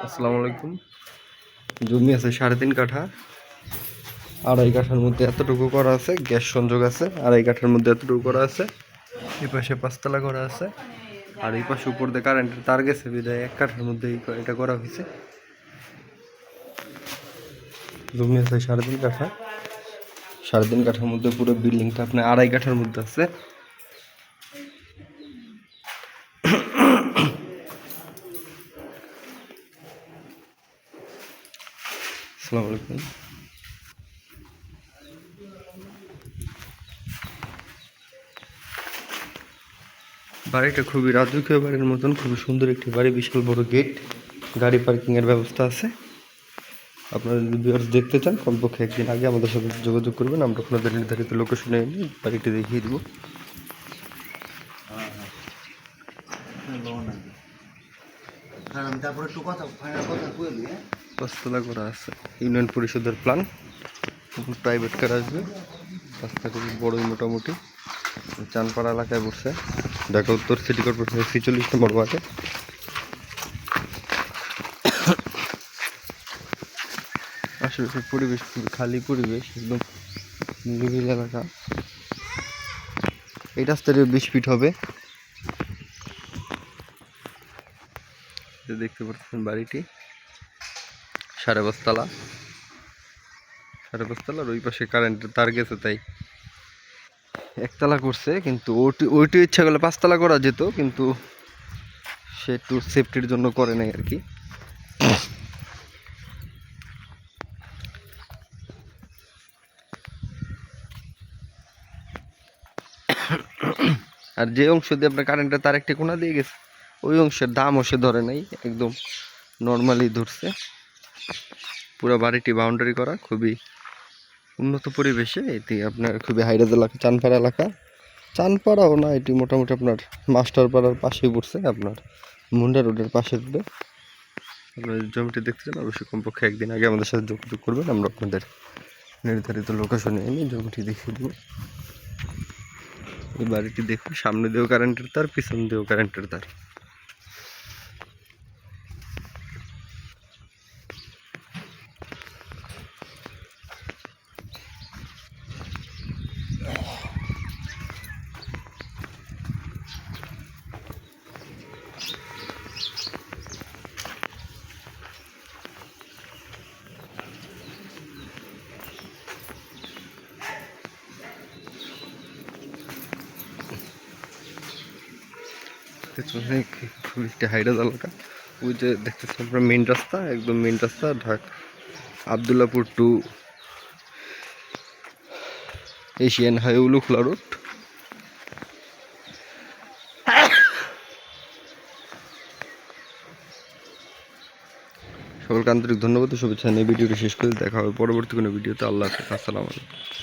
আসসালামু আলাইকুম। জমি আছে 3.5 কাঠা। 2.5 কাঠার মধ্যে এতটুকু করা আছে, গ্যাস সংযোগ আছে। 2.5 কাঠার মধ্যে এতটুকু করা আছে। এই পাশে 5 তলা করা আছে, আর এই পাশে উপর দিয়ে কারেন্টের তার গেছে বিধায় 1 কাঠার মধ্যে এটা করা হয়েছে। জমি আছে 3.5 কাঠা। 3.5 কাঠার মধ্যে পুরো বিল্ডিংটা আপনার 2.5 কাঠার মধ্যে আছে। আসসালামু আলাইকুম। বাড়িটা খুবই রাজকীয় বাড়ির মতন, খুবই সুন্দর একটি বাড়ি, বিশাল বড় গেট, গাড়ি পার্কিংয়ের ব্যবস্থা আছে। আপনারা যদি ভিউয়ার্স দেখতে চান কমপক্ষে একদিন আগে আমাদের সাথে যোগাযোগ করবেন, আমরা আপনাদের নির্ধারিত লোকেশনে এনে বাড়িটি দেখিয়ে দেবো। পাঁচতলা করা আছে, ইউনিয়ন পরিষদের প্ল্যান, প্রাইভেট কার আসবে। রাস্তা খুবই বড়ই মোটামুটি, চানপাড়া এলাকায় পড়ছে, ঢাকা উত্তর সিটি কর্পোরেশনের 46 নম্বর ওয়ার্ডে। আশেপাশের পরিবেশ খুবই খালি পরিবেশ, একদম নিরিবিলি এলাকা। এই রাস্তাটা 20 ফিট হবে। দেখতে পাচ্ছেন বাড়িটি 5.5 তলা। 5.5 তলার ওই পাশে কারেন্টের তার গেছে, তাই 1 তলা করছে, কিন্তু ওইটি ইচ্ছা করলে 5 তলা করা যেত, কিন্তু সে একটু সেফটির জন্য করে নাই আর কি। আর যে অংশ দিয়ে আপনার কারেন্টের তার একটি কোনা দিয়ে গেছে, ওই অংশের দামও সে ধরে নাই, একদম নর্মালি ধরছে। পুরো বাড়িটি বাউন্ডারি করা, খুবই উন্নত পরিবেশে। এটি আপনার খুবই হাইরাজ এলাকা, চানপাড়া এলাকা। চানপাড়াও না, এটি মোটামুটি আপনার মাস্টার পাড়ার পাশেই পড়ছে, আপনার মুন্ডা রোডের পাশে পড়ে। আপনার জমিটি দেখতে চান অবশ্যই কমপক্ষে একদিন আগে আমাদের সাথে যোগাযোগ করবেন, আমরা আপনাদের নির্ধারিত লোকেশনে এনে জমিটি দেখিয়ে দেবো। এই বাড়িটি দেখুন, সামনে দিয়েও কারেন্টের তার, পিছন দিয়েও কারেন্টের তার। খুবই একটি হাইরাজ এলাকা। ওই যে দেখতেছেন আপনার মেন রাস্তা, একদম মেন রাস্তা, Abdullapur to Asian highway Ulukhola road. সকলকে আন্তরিক ধন্যবাদ ও শুভেচ্ছা নিয়ে ভিডিওটি শেষ করে দেখা হবে পরবর্তী কোনো ভিডিওতে। আল্লাহ হাফেজ, আসসালামু আলাইকুম।